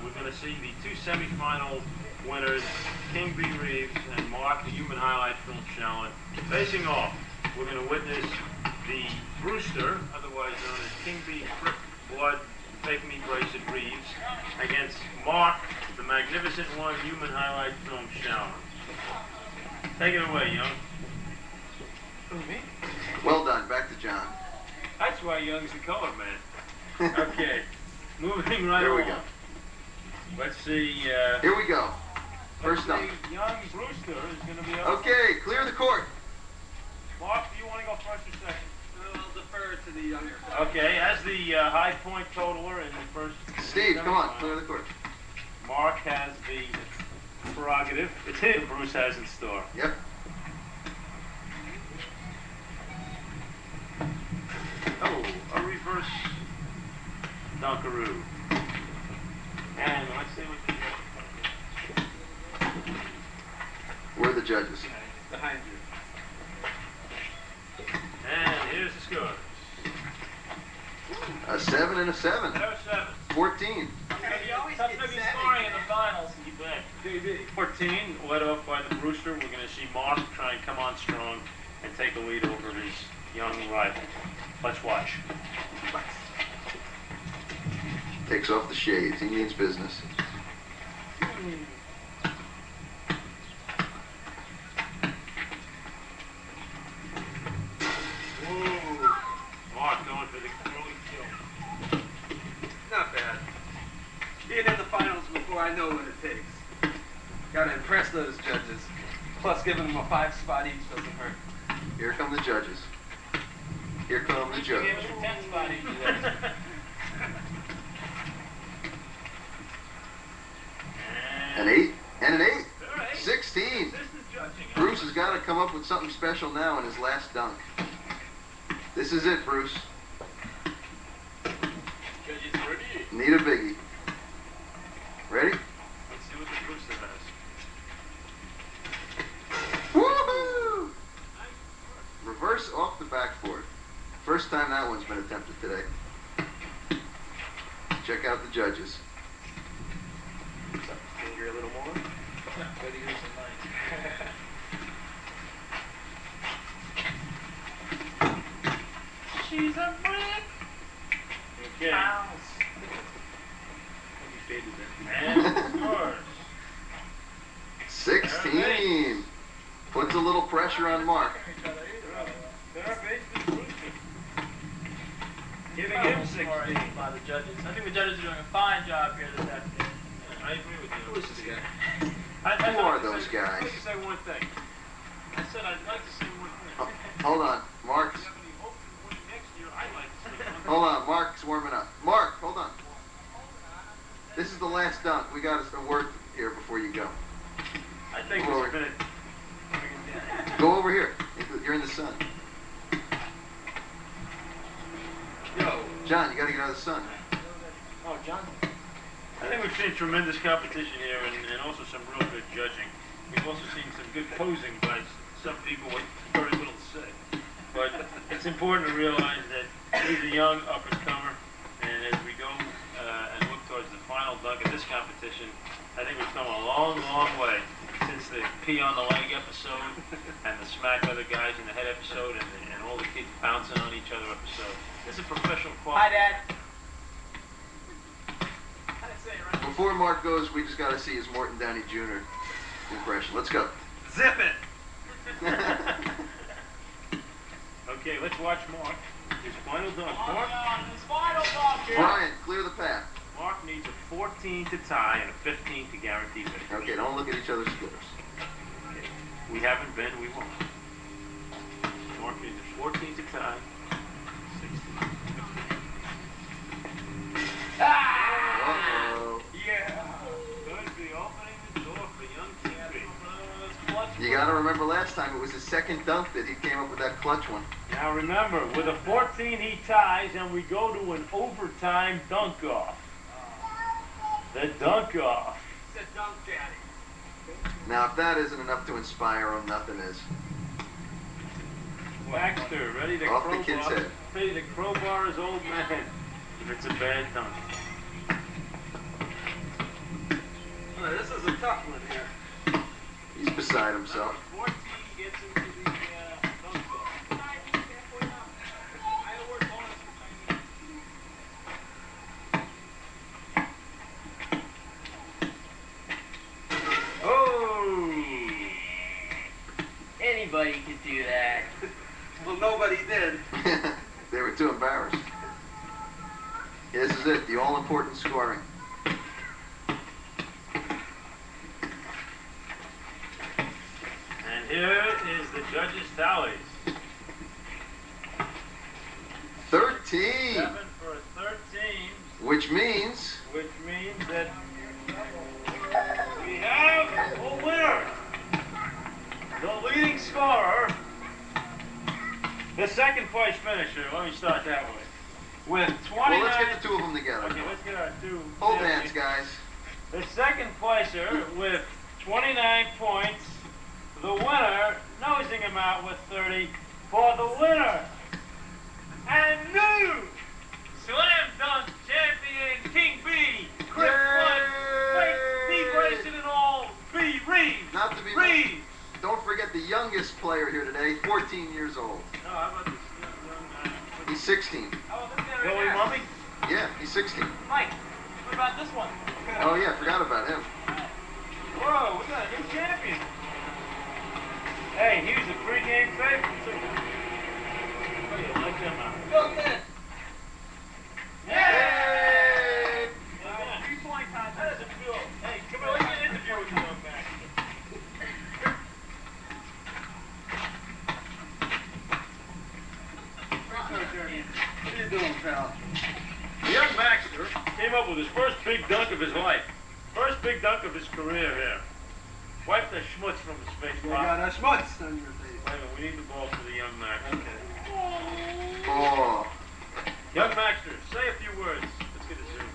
we're going to see the two semifinal winners, King B. Reeves and Mark, the Human Highlight Film Challenge, facing off. We're going to witness the Brewster, otherwise known as King B. Crip Blood, Fake Meat Racing Reeves, against Mark, the Magnificent One Human Highlight Film Challenge. Take it away, Young. Who, me? Well done. Back to John. That's why Young's the color man. Okay, moving right Here we along. go. Let's see. Here we go. First up. Young Brewster is going to be up. Okay, clear the court. Mark, do you want to go first or second? I'll defer to the younger. Okay, as the high point totaler in the first. Steve, come on, clear the court. Mark has the prerogative. It's him Bruce has in store. Yep. Oh, a reverse Dunkaroo. And let's see what We're the judges. Behind you. And here's the scores. A 7 and a 7. There are 7. 14. Tough looking scoring in the finals. You bet. 14, led off by the Brewster. We're going to see Mark try and come on strong and take a lead over his young rival. Let's watch. Takes off the shades. He means business. Whoa. Mark going for the early kill. Not bad. Being in the finals before I know what it takes. Gotta impress those judges. Plus giving them a 5-spot each doesn't hurt. Here come the judges. Here come the You judges. gave us a 10 spot each of those. An 8 and an 8. All right. 16. This is judging. Bruce has got to come up with something special now in his last dunk. This is it, Bruce. Judges ready. Need a biggie. Ready? Let's see what the Brewster has. Woohoo! Reverse off the backboard. First time that one's been attempted today. Check out the judges. Finger a little more. Go to use some light. She's a brick. Okay. House. And scores. 16. Puts a little pressure on Mark. Third baseman Brewster. Giving him 16 by the judges. I think the judges are doing a fine job here this afternoon. I agree with you. Who is this guy? Who are those guys? I'd like to say one thing. I said I'd like to say one thing. Oh, hold on. Mark's. If you have any hope of winning next year, I'd like to say one thing. Hold on. Mark's warming up. Mark, hold on. This is the last dunk. We got a word here before you go. I think this has been Go over here. You're in the sun. Yo. John, you got to get out of the sun. Oh, John. I think we've seen tremendous competition here and also some real good judging. We've also seen some good posing by some people with very little to say. But it's important to realize that he's a young up-and-comer, and as we go and look towards the final dunk of this competition, I think we've come a long, long way since the pee on the leg episode and the smack other guys in the head episode and all the kids bouncing on each other episode. This is professional Hi, quality. Dad. I didn't say it right. Before Mark goes, we just got to see his Morton Downey Jr. impression. Let's go. Zip it. Okay, let's watch Mark. His final dunk. Oh, Mark, God, his final dunk here. Brian, clear the path. Mark needs a 14 to tie and a 15 to guarantee victory. Okay, don't look at each other's scores. Okay. We haven't been, we won't. Mark needs a 14 to tie. 16. Uh-oh. Yeah. Going to be opening the door for young King B. You got to remember last time it was his second dunk that he came up with that clutch one. Now remember, with a 14 he ties and we go to an overtime dunk off. The dunk off. It's a dunk, Daddy. Now, if that isn't enough to inspire him, nothing is. Baxter, ready to Off the crowbar. kid's head. Ready to crowbar his old man. If it's a bad dunk. beside himself. 14 gets into the dunk ball. Oh! Anybody could do that. Well, nobody did. They were too embarrassed. This is it, the all-important scoring. And here is the judges' tallies. 13, 7 for 13, which means which means that we have a winner. The leading scorer, the second place finisher, let me start that way, with 29... well, let's get the two of them together. Okay, let's get our two... Hold hands, guys. The second placer with 29 points, the winner, nosing him out with 30, for the winner, and new slam dunk champion, King B, Chris Wood, Blake B. Grayson and all, B. Reeves. Not to be Reeves. Don't forget the youngest player here today, 14 years old. No, how about this young man? He's 16. Oh, this guy right Billy there. Mummy? Yeah, he's 16. Mike, what about this one? Oh yeah, I forgot about him. Whoa, we got a new champion. Hey, he was a pregame favorite too. Oh yeah, let them out. Go, man. Yay! 3-point contest. That doesn't feel... Hey, come on, let's get an interview with you though, man. What are you doing, pal? The young Maxter came up with his first big dunk of his life. First big dunk of his career here. Wipe the schmutz from his face, You Bob. got a schmutz on your face. Wait a minute, we need the ball for the young Maxter. Oh, Young Maxter, say a few words. Let's get a zoom.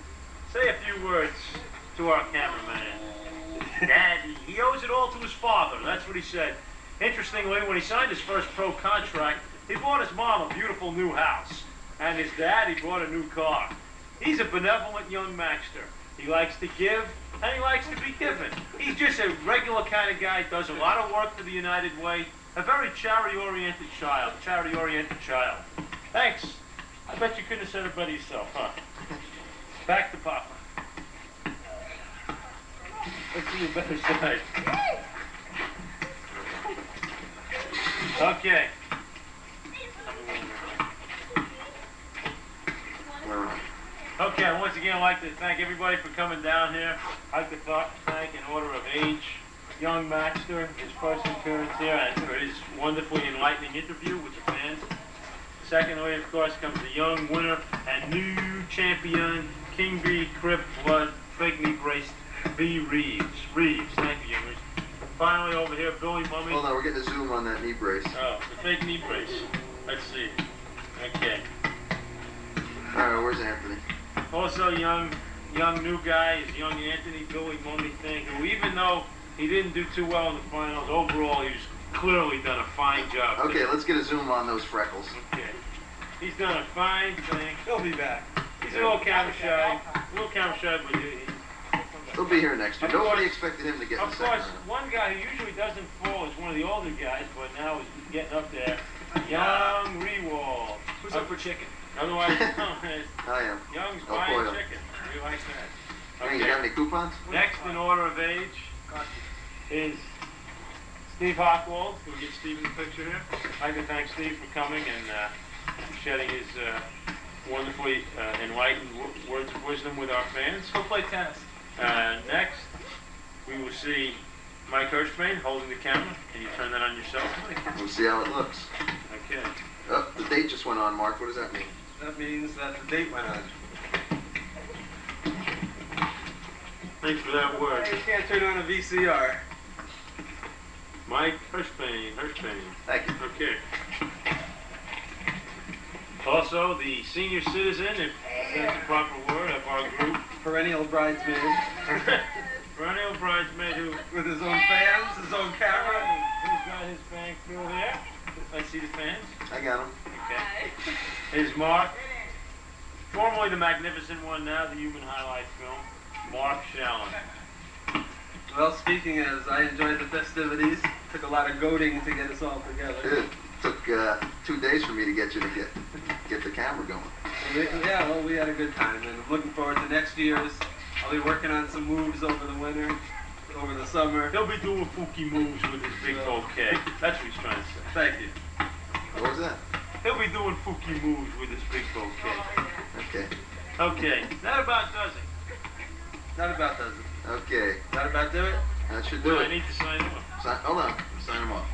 Say a few words to our cameraman. Daddy. He owes it all to his father. That's what he said. Interestingly, when he signed his first pro contract, he bought his mom a beautiful new house. And his dad, he bought a new car. He's a benevolent young Maxter. He likes to give, and he likes to be given. He's just a regular kind of guy, does a lot of work for the United Way. A very charity-oriented child. Thanks. I bet you couldn't have said it better yourself, huh? Back to Papa. Let's see your better side. Okay. Okay, once again, I'd like to thank everybody for coming down here. I'd like to thank, in order of age, young Maxter, his first appearance here, and for his wonderfully enlightening interview with the fans. Secondly, of course, comes the young winner and new champion, King B, Crip Blood, fake knee braced, B. Reeves. Thank you, youngers. Finally, over here, Billy Mummy. hold on, we're getting a zoom on that knee brace. Oh, the fake knee brace. Let's see. Okay. All right, where's Anthony? Also, young new guy is young Anthony, Billy Mummy thing, who even though he didn't do too well in the finals, overall he's clearly done a fine job. Okay, let's get a zoom on those freckles. Okay. He's done a fine thing. He'll be back. He's a little camera shy, but He'll be here next year. Of course- Nobody expected him to get in of the second course, round. one guy who usually doesn't fall is one of the older guys, but now he's getting up there. Young Rewald. Who's up for chicken? Otherwise known as I am. Young's El buying Pollo. chicken. We like that. Hey, you got any coupons? Next in order of age is Steve Hochwald. Can we get Steve in the picture here? I'd like to thank Steve for coming and shedding his wonderfully enlightened words of wisdom with our fans. Go play tennis. Next, we will see Mike Hirschman holding the camera. Can you turn that on yourself? We'll see how it looks. Okay. Oh, the date just went on, Mark. What does that mean? That means that the date went on. Thanks for that word. You can't turn on a VCR. Mike Hirschman. Thank you. Okay. Also, the senior citizen, if that's the proper word, of our group. Perennial bridesmaid. Perennial bridesmaid who... With his own fans, his own camera. Who's got his fan crew here? Let's see the fans. I got him. Okay. Here's Mark. Formerly the magnificent one, now the Human Highlight film. Mark Shallon. Well, speaking as I enjoyed the festivities, took a lot of goading to get us all together. It took 2 days for me to get you to get the camera going. Yeah, well, we had a good time, and I'm looking forward to next year's. I'll be working on some moves over the winter, over the summer. He'll be doing fooky moves with his big bouquet. That's what he's trying to say. Thank you. What was that? He'll be doing fooky moves with his big bouquet. Okay. Okay, that about does it. That about does it. Okay. That about do it? That should do Do I it. need to sign off? Hold on. Sign him off.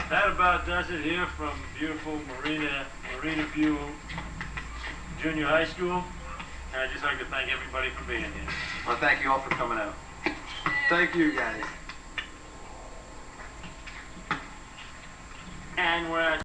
That about does it here from beautiful Marina View Junior High School. And I'd just like to thank everybody for being here. Well, thank you all for coming out. Thank you, guys. And we're at